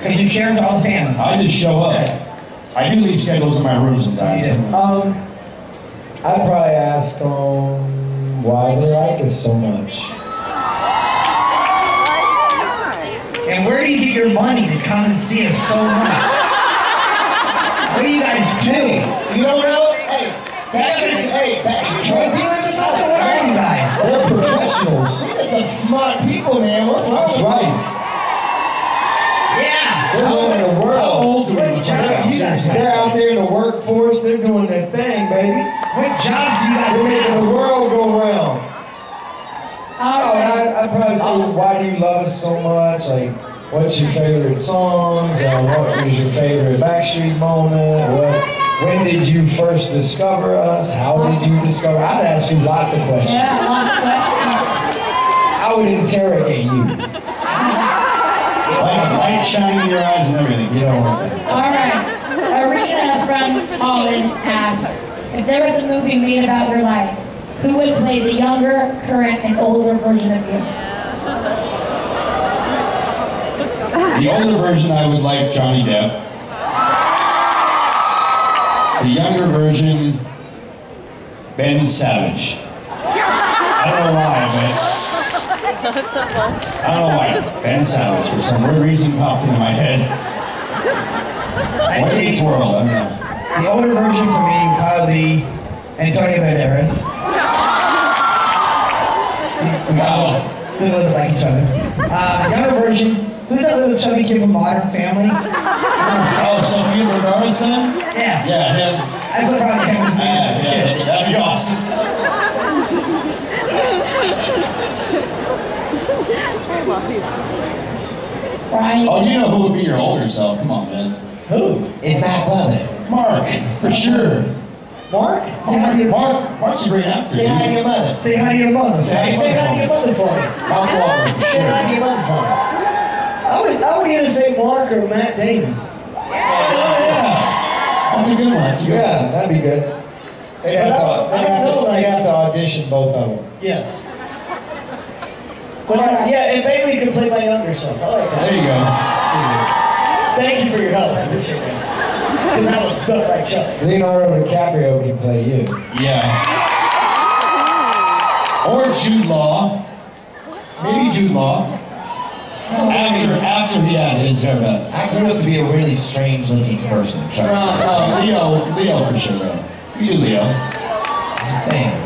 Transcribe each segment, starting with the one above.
Because you share them to all the fans. I just show up. I do leave schedules in my room sometimes. I'd probably ask them why they like us so much. And where do you get your money to come and see us so much? What do you guys do? You don't know? Hey, Backstreet. Drug dealers or something? What are you guys? They're professionals. These are some smart people, man. What's wrong with you? Yeah. They're doing the world. How old do we They're out there in the workforce. They're doing their thing, baby. What jobs do you guys They're making the world go round. I'd probably say, why do you love us so much? Like, what's your favorite songs? What was your favorite Backstreet moment? When did you first discover us? How did you discover? I'd ask you lots of questions. Yeah, lots of questions. I would interrogate you. Light shining in your eyes and everything. You don't want that. All right. Arena from Holland asks, if there was a movie made about your life, who would play the younger, current, and older version of you? The older version, I would like Johnny Depp. The younger version, Ben Savage. I don't know why, Ben Savage, for some weird reason, popped into my head. Wayne's World, I don't know. The older version for me would probably be Antonio Banderas. We got a little bit like each other. Younger version, who's that little chubby kid from Modern Family? Oh, Sophia Vergara's son? Yeah. Yeah, him. I put probably him as the kid. That'd be awesome. Brian. Oh, you know who would be your older self. Come on, man. Who? It's Mac Lovett. Mark, for sure. Mark? Say hi to your Mark's a great actor. Say hi to your mother. Say hi to your mother. Say hi to your mother for me. Mark Wahlberg, for Say hi sure. to your mother for me. I would either say Mark or Matt Damon. Yeah. That's a good one. That's a good one. Yeah, that'd be good. They'd have to audition both of them. Yes. But yeah, and Bailey could play my younger self. I like that. There you go. Thank you for your help. I appreciate that. Because I was stuck like Chuck. Leonardo DiCaprio can play you. Yeah. Or Jude Law. Maybe Jude Law. After he had his hair done. I grew up to be a really strange looking person. Leo for sure, though. You do Leo. Just saying.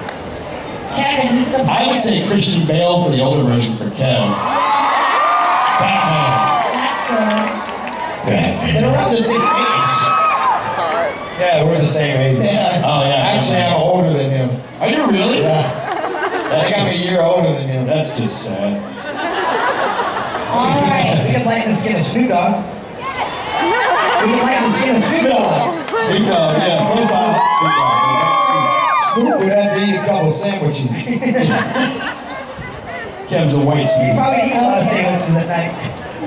Kevin, who's the I would say Christian Bale for the older version for Kev. Batman. That's good. They're around the same age. Yeah, we're the same age. Yeah. Oh, yeah. Actually, I'm older than him. Are you really? Yeah. I think I'm a year older than him. That's just sad. All right. We could lighten the skin of Snoop Dogg. We could lighten the skin of Snoop Dogg. Snoop Dogg, yeah. Put us on. Snoop Dogg. Snoop would have to eat a couple sandwiches. Kev's a white We Snoop. probably eat a lot of sandwiches at night.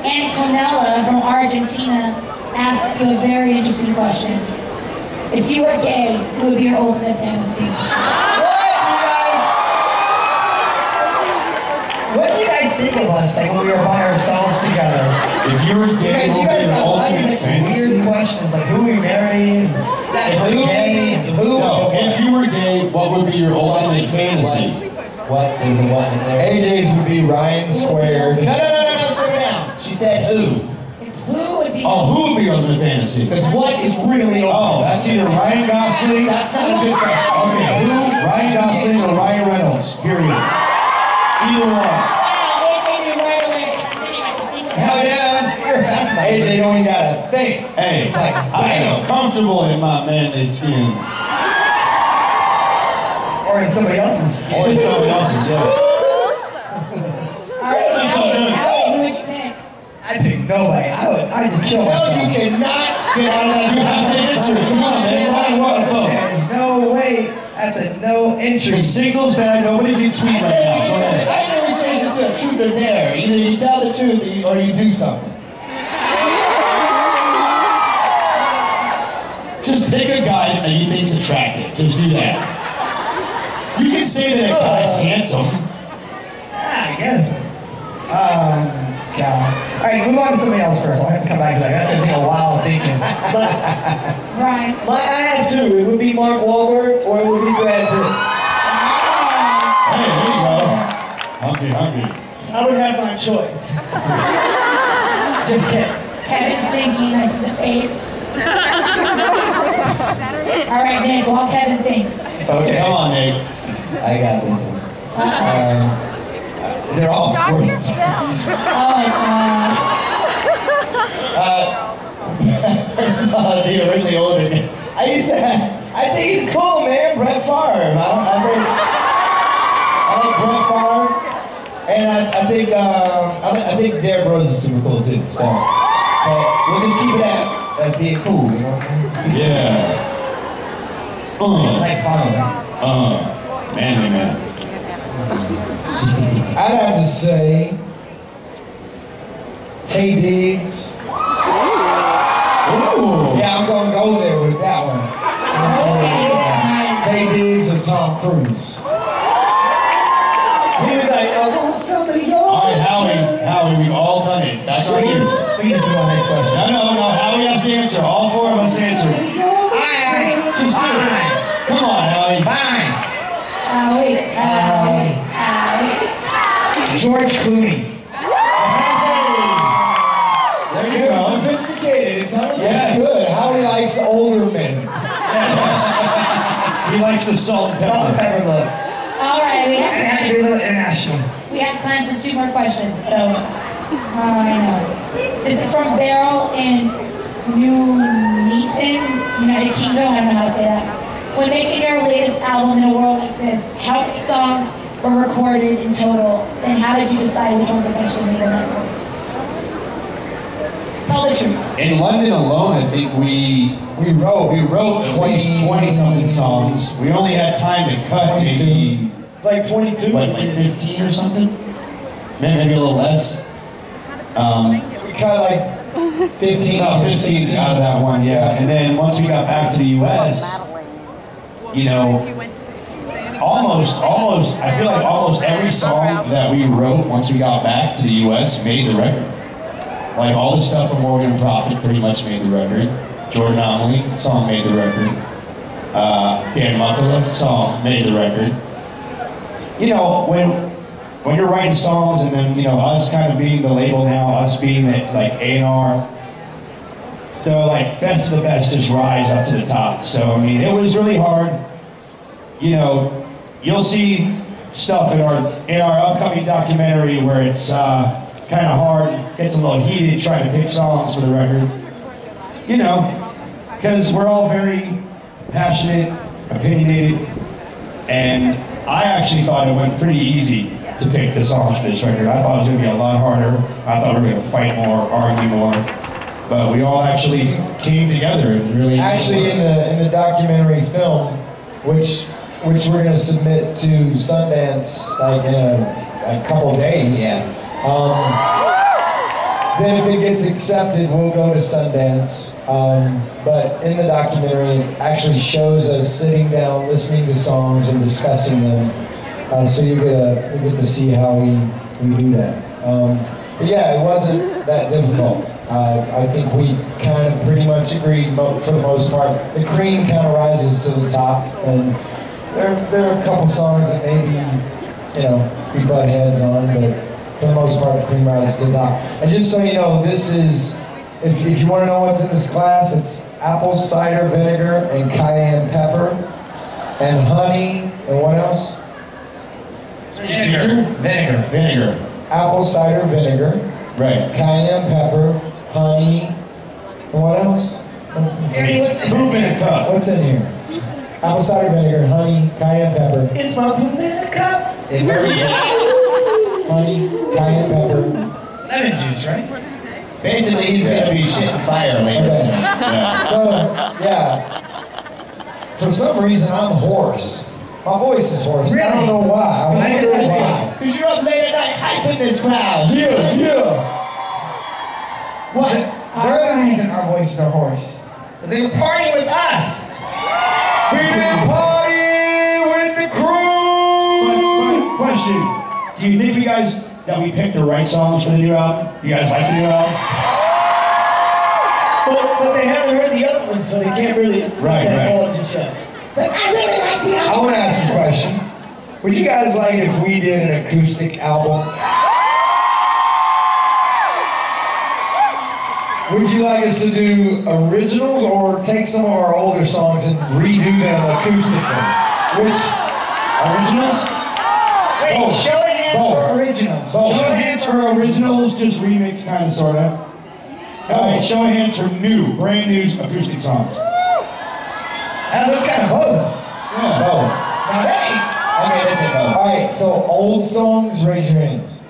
Antonella from Argentina asks you a very interesting question. If you were gay, who would be your ultimate fantasy? What do you guys think of us, like when we were by ourselves together? If you were gay, You what would be guys your have ultimate fantasy? weird questions, like who we married, if we gay, No, if you were gay, what would be your ultimate fantasy? What? There was a what in there? AJ's would be Ryan Squared. No, slow down. She said who? It's who would be Oh, who would be your ultimate fantasy? Because what is really Oh, that's either Ryan Gosling. That's not a good question. Okay, who? Ryan Gosling or Ryan Reynolds? Period. Either one. Hell yeah. You're a fast man. AJ don't even gotta think. Hey, It's like, I am comfortable in my man's skin. or in somebody else's. Or in somebody else's, yeah. All right, Howie, who would you pick? I pick nobody. I just kill myself. No, you cannot get out of that. You have to answer it. Come on, man. Ryan, what a vote. There's no way. That's a no entry. The signal's bad. Nobody can tweet right now. Go ahead. I said we change this to a truth or dare. Either you tell the truth or you do something. Just pick a guy that you think's attractive. Just do that. You can say that a guy's handsome. I guess. God. All right, move on to somebody else first. I have to come back to that. That's gonna take a while of thinking. Brian. I have two. It would be Mark Wahlberg or it would be Brad Pitt. Hey, there you go. Hungry. I would have my choice. Just kidding. Kevin's thinking, I see the face. All right, Nick, while Kevin thinks. Okay. Come on, Nick. I got this one. They're all sports. First of all, you're really older. I think he's cool, man. Brett Favre. I like Brett Favre, and I think Derrick Rose is super cool too. So, but we'll just keep it as being cool, you know. Yeah. Like Fonzie. Man. I'd have to say Tay Diggs. Ooh. Yeah, I'm gonna go there with that one. Tay Diggs or Tom Cruise. He was like, I want some of your. All right, Howie, we've all done it. That's our year. We can just do our next question. No, Howie has to answer. All four of us answer. Just do it. Come on, Howie. Fine. Howie. George Clooney. There you go. Sophisticated, intelligent. Yes. That's good. Howie likes older men. He likes the salt and Salt and pepper. pepper look. All right, And it has to be a little international. we have time for 2 more questions. So, I know. This is from Beryl in Nuneaton, United Kingdom. I don't know how to say that. When making your latest album in a world like this, how many songs were recorded in total, and how did you decide which ones eventually made a record? Tell the truth. In London alone, I think we wrote 20 something songs. We only had time to cut maybe It's like 22. like 15 or something. Maybe a little less. We cut like 15. About 15 out of that one, yeah. And then once we got back to the U.S., you know, almost, I feel like almost every song that we wrote once we got back to the U.S. made the record. Like all the stuff from Morgan and Prophet pretty much made the record. Jordan Amelie, song made the record. Dan Muckala, song made the record. You know, when you're writing songs and then, you know, us kind of being the label now, us being the, like A&R, they're like best of the best just rise up to the top. So, I mean, it was really hard. You know, you'll see stuff in our upcoming documentary where it's kind of hard, gets a little heated trying to pick songs for the record. You know, because we're all very passionate, opinionated, and I actually thought it went pretty easy to pick the songs for this record. I thought it was going to be a lot harder. I thought we were going to fight more, argue more, but we all actually came together and really. Actually, in the documentary film, which we're going to submit to Sundance like in a couple days. Yeah. Then if it gets accepted, we'll go to Sundance. But in the documentary, it actually shows us sitting down, listening to songs and discussing them. So you get to see how we do that. But yeah, it wasn't that difficult. I think we kind of pretty much agreed for the most part. The cream kind of rises to the top, and there are a couple songs that maybe, you know, we butt heads on, but for the most part, the cream rises to the top. And just so you know, this is, if you want to know what's in this glass, it's apple cider vinegar and cayenne pepper and honey, and what else? Vinegar. Apple cider vinegar, Right. cayenne pepper, honey, and what else? Poop in a cup. What's in here? Apple cider vinegar, honey, cayenne pepper. It's my poop in the cup. Honey, cayenne pepper. Lemon juice, right? Basically, he's gonna be shitting fire later. Okay. Yeah. So, yeah. For some reason, I'm hoarse. My voice is hoarse. I don't know why. I wonder why. Because you're up late at night hyping this crowd. Yeah. What? They're the reason our voices are hoarse. Because they were partying with us. We did party with the crew. Question. Do you think that we picked the right songs for the new album? You guys like the new album? But they haven't heard the other one, so they can't really Right. hold it to shut. It's like, I really like the I album. want to ask a question. Would you guys like if we did an acoustic album? Would you like us to do originals or take some of our older songs and redo them acoustically? Which Originals? Wait, Both. show of hands Both. for originals. Both. Show of hands for originals, just remix kind of sort of. Alright, show of hands for brand new acoustic songs. That's kind of both. Yeah. both. Now, hey! Okay, that's it, though. Alright, so old songs, raise your hands.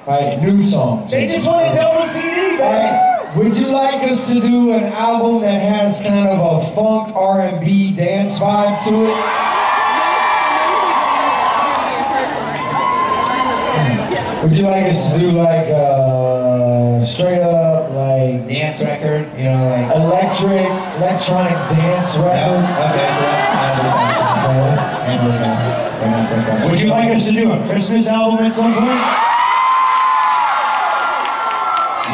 Alright, new songs. They just want a double CD, man. Alright, would you like us to do an album that has kind of a funk R&B dance vibe to it? Would you like us to do like straight up like Dance record, you know, like. electronic dance record? Okay, so that's Would you like us to do a Christmas album at some point?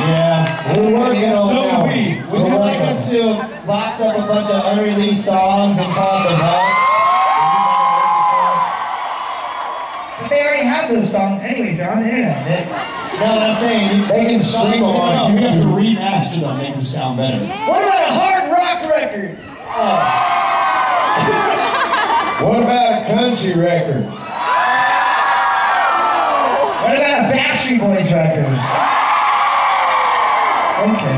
Yeah. We're working on So that. we. Would you like us to box up a bunch of unreleased songs and call it the vaults? But they already have those songs anyways. They're on the internet. No, what I'm saying, They can stream them No, on we have to YouTube. remaster them, make them sound better. What about a hard rock record? What about a country record? What about a Backstreet Boys record? Okay.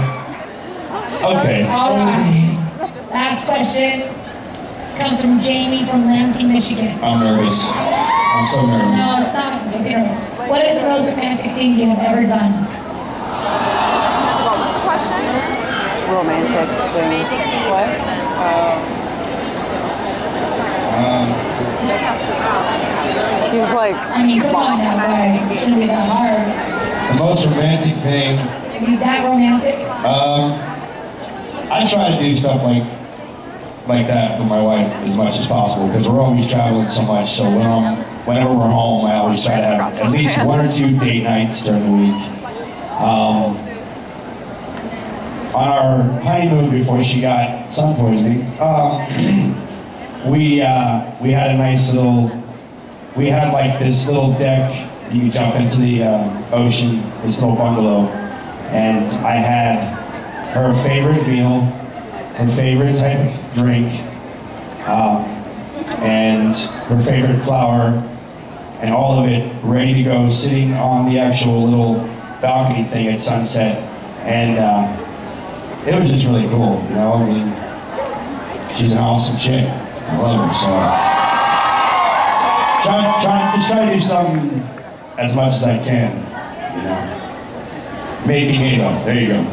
Okay. All right. Last question comes from Jamie from Lansing, Michigan. I'm nervous. I'm so nervous. No, it's not. Don't be nervous. What is the most romantic thing you have ever done? What was the question? Romantic thing. What? He's like, I mean, come on now, guys. It shouldn't be that hard. The most romantic thing. Are you that romantic? I try to do stuff like that for my wife as much as possible because we're always traveling so much. So whenever we're home, I always try to have at least 1 or 2 date nights during the week. On our honeymoon before she got sun poisoning, we had a nice little. We had like this little deck. You could jump into the ocean. This little bungalow, and I had her favorite meal, her favorite type of drink, and her favorite flower, and all of it ready to go, sitting on the actual little balcony thing at sunset, and it was just really cool, you know. I mean, she's an awesome chick. I love her so. Just try to do something as much as I can, you know. Making it up. There you go.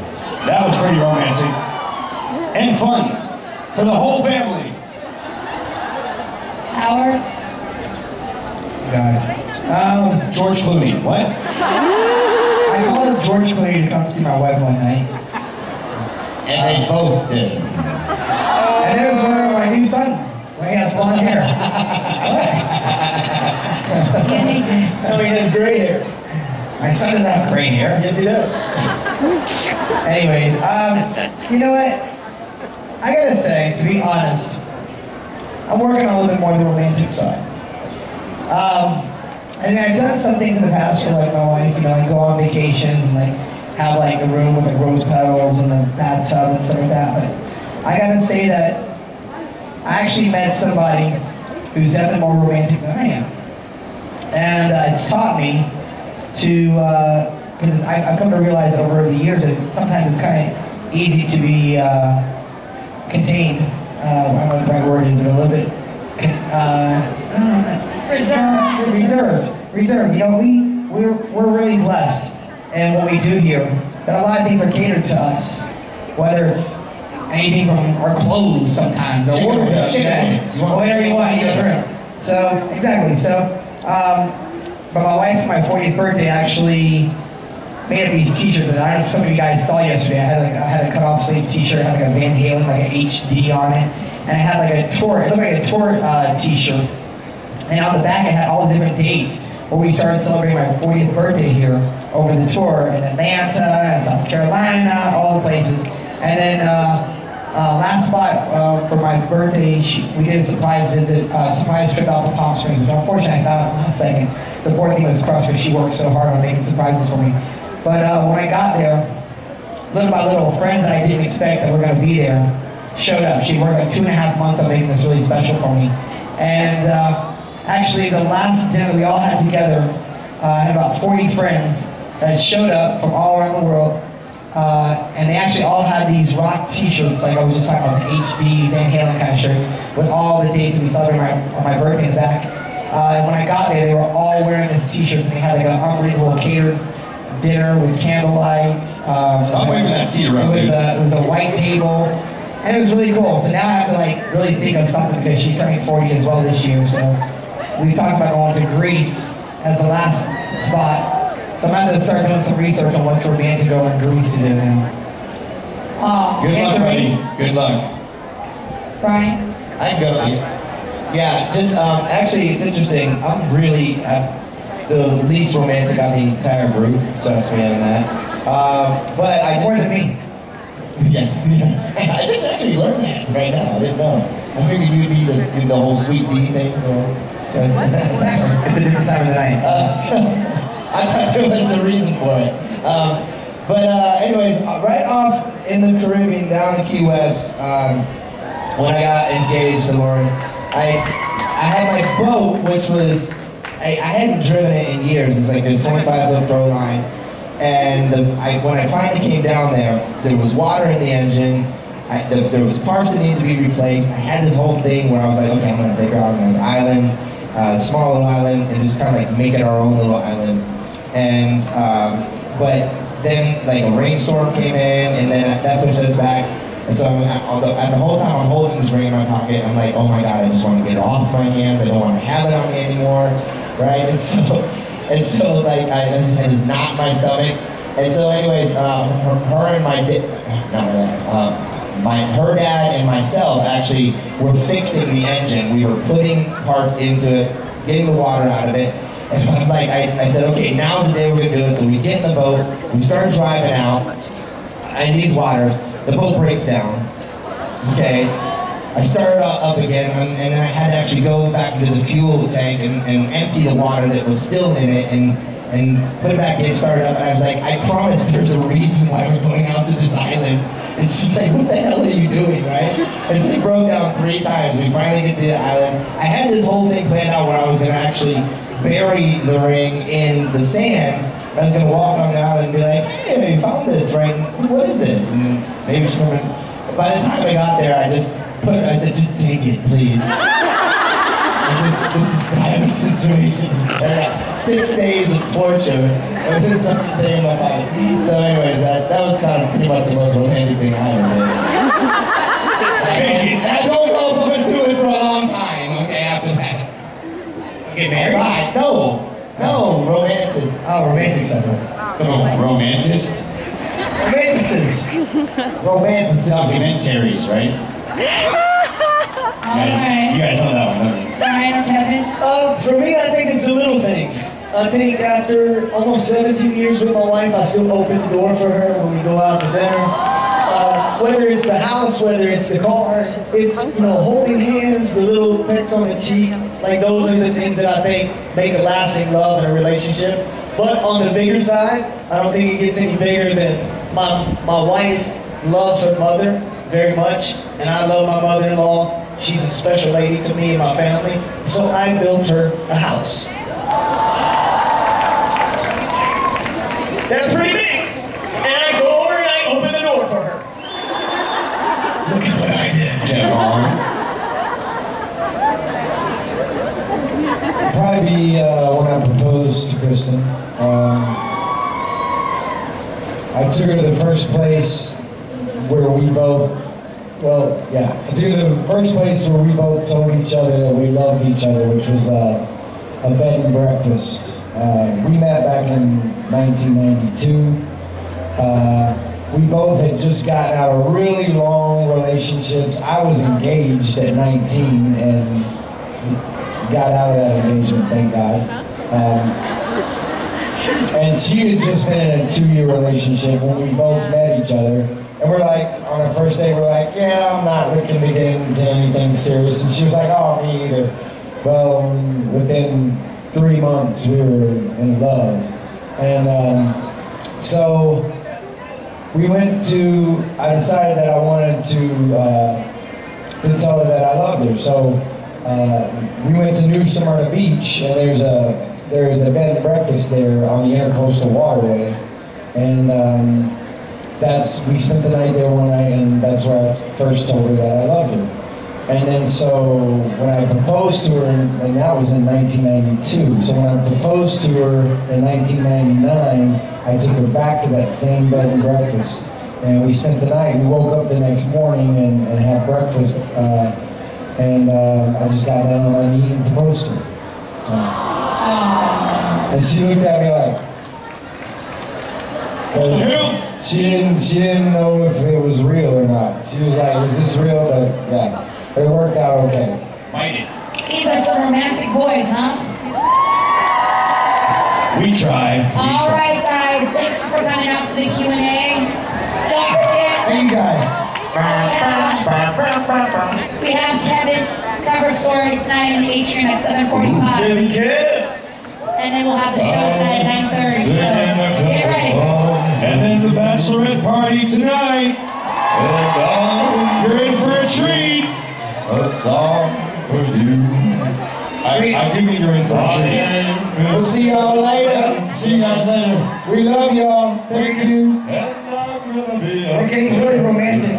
That was pretty romantic and fun for the whole family. Howard? God. George Clooney. What? I called up George Clooney to come see my wife one night. and they both did. And there's where my new son. He has blonde hair. Didn't exist. So he has gray hair. My son doesn't have gray hair. Yes, he does. Anyways, you know what? I gotta say, to be honest, I'm working on a little bit more on the romantic side. And I've done some things in the past for like my wife, you know, like go on vacations and like have like a room with like rose petals and a bathtub and stuff like that. But I gotta say that I actually met somebody who's definitely more romantic than I am. And it's taught me to, because I've come to realize over the years that sometimes it's kind of easy to be contained, I don't know what the right word is, but a little bit, reserved. You know, we're really blessed in what we do here. That a lot of things are catered to us, whether it's anything from our clothes sometimes, or whatever you want, you know. So, exactly. So, but my wife for my 40th birthday actually made up these t-shirts that I don't know if some of you guys saw yesterday. I had a cut-off sleeve t-shirt, had like a Van Halen, like an HD on it, and it had like a tour, it looked like a tour t-shirt. And on the back it had all the different dates where we started celebrating my 40th birthday here over the tour in Atlanta, and South Carolina, all the places. And And then last spot for my birthday, we did a surprise visit, surprise trip out to Palm Springs, which unfortunately I found out last second. The poor thing was crushed because she worked so hard on making surprises for me. But when I got there, little by little, friends that I didn't expect that were going to be there showed up. She worked like 2.5 months on making this really special for me. And actually, the last dinner that we all had together, I had about 40 friends that showed up from all around the world. And they actually all had these rock t-shirts, like I was just talking about, the HD, Van Halen kind of shirts, with all the dates that we celebrated on my birthday in the back. And when I got there, they were all wearing these t-shirts, and they had like an unbelievable catered dinner with candlelights. I'm waving that tea around, it was a white table, and it was really cool. So now I have to like really think of something because she's turning 40 as well this year. So we talked about going to Greece as the last spot. So I'm going to have to start doing some research on what's romantic going in Greece to do now. Good luck, buddy. Good luck. Brian? I can go. Yeah, just actually, it's interesting. I'm really the least romantic on the entire group. Trust me on that. But I More than me. Yeah, I just actually learned that right now. I didn't know. I figured you'd be the whole sweet bee thing. It's a different time of the night. So I thought there was a reason for it. Anyways, right off in the Caribbean, down in Key West, when I got engaged to Lauren, I had my boat, which was, I hadn't driven it in years. It's like this 25-foot throw line. And when I finally came down there was water in the engine. There was parts that needed to be replaced. I had this whole thing where I was like, okay, I'm gonna take her out on this island, small little island, and just kind of like make it our own little island. And but then like a rainstorm came in, and then that pushed us back. And so the whole time I'm holding this ring in my pocket, I'm like, oh my God, I just want to get it off my hands. I don't want to have it on me anymore, right? And so like I just knocked my stomach. And so anyways, her dad and myself actually were fixing the engine. We were putting parts into it, getting the water out of it. And I'm like, I said, okay, now's the day we're gonna do it. So we get in the boat, we start driving out in these waters. The boat breaks down, okay? I started up again, and then I had to actually go back into the fuel tank and empty the water that was still in it and put it back in, start it up, and I was like, I promise there's a reason why we're going out to this island. And she's like, what the hell are you doing, right? And so it broke down 3 times. We finally get to the island. I had this whole thing planned out where I was gonna actually bury the ring in the sand. I was gonna walk on the island and be like, hey, I found this, right? What is this? And then maybe she remembered. By the time I got there, I said, just take it, please. This is kind of a situation. 6 days of torture, and this fucking thing in my body. So anyways, that was kind of pretty much the most romantic thing I ever did. And I don't know if I'm gonna do it for a long time, okay, after that. Get married? God, no, romanticist. Oh, romanticist. Come on, romantist? Romanticist. Romanticist. Documentaries, right? You guys know that one, don't you? Brian or Kevin? For me, I think it's the little things. I think after almost 17 years with my wife, I still open the door for her when we go out to dinner. Whether it's the house, whether it's the car, it's, holding hands, the little pecks on the cheek. Like, those are the things that I think make a lasting love in a relationship. But on the bigger side, I don't think it gets any bigger than my wife loves her mother very much, and I love my mother-in-law. She's a special lady to me and my family, so I built her a house. That's pretty big. And I go over and I open the door for her. Look at what I did. Yeah, Probably be when I proposed to Kristen. I took her to the first place where we both, I took her to the first place where we both told each other that we loved each other, which was a bed and breakfast. We met back in 1992. We both had just gotten out of really long relationships. I was engaged at 19 and got out of that engagement, thank God. And she had just been in a 2-year relationship when we both met each other. And we're like on first day we're like, yeah, I'm not looking to get into anything serious. And she was like, oh, me either. Well, within 3 months we were in love. And so we went to, I decided that I wanted to tell her that I loved her. So we went to New Smyrna Beach, and there's a bed and breakfast there on the Intercoastal Waterway. And we spent the night there one night, and that's where I first told her that I loved her. And then so when I proposed to her, and that was in 1992, so when I proposed to her in 1999, I took her back to that same bed and breakfast, and we spent the night. We woke up the next morning and had breakfast, and I just got down on my knee and proposed to her. And she looked at me like, she didn't know if it was real or not. She was like, is this real? But yeah, it worked out okay. Bite it. These are some romantic boys, huh? We try. All right, guys. Thank you for coming out to the Q&A. Don't forget. Hey, you guys. We have Kevin's cover story tonight in the atrium at 7:45. And then we'll have the show tonight at 9:30. So get ready. And then the bachelorette party tonight. You're in for a treat. A song for you. I do think you're in for a treat. We'll see y'all later. See you guys later. We love y'all. Thank you. And I'm gonna be We're getting really romantic.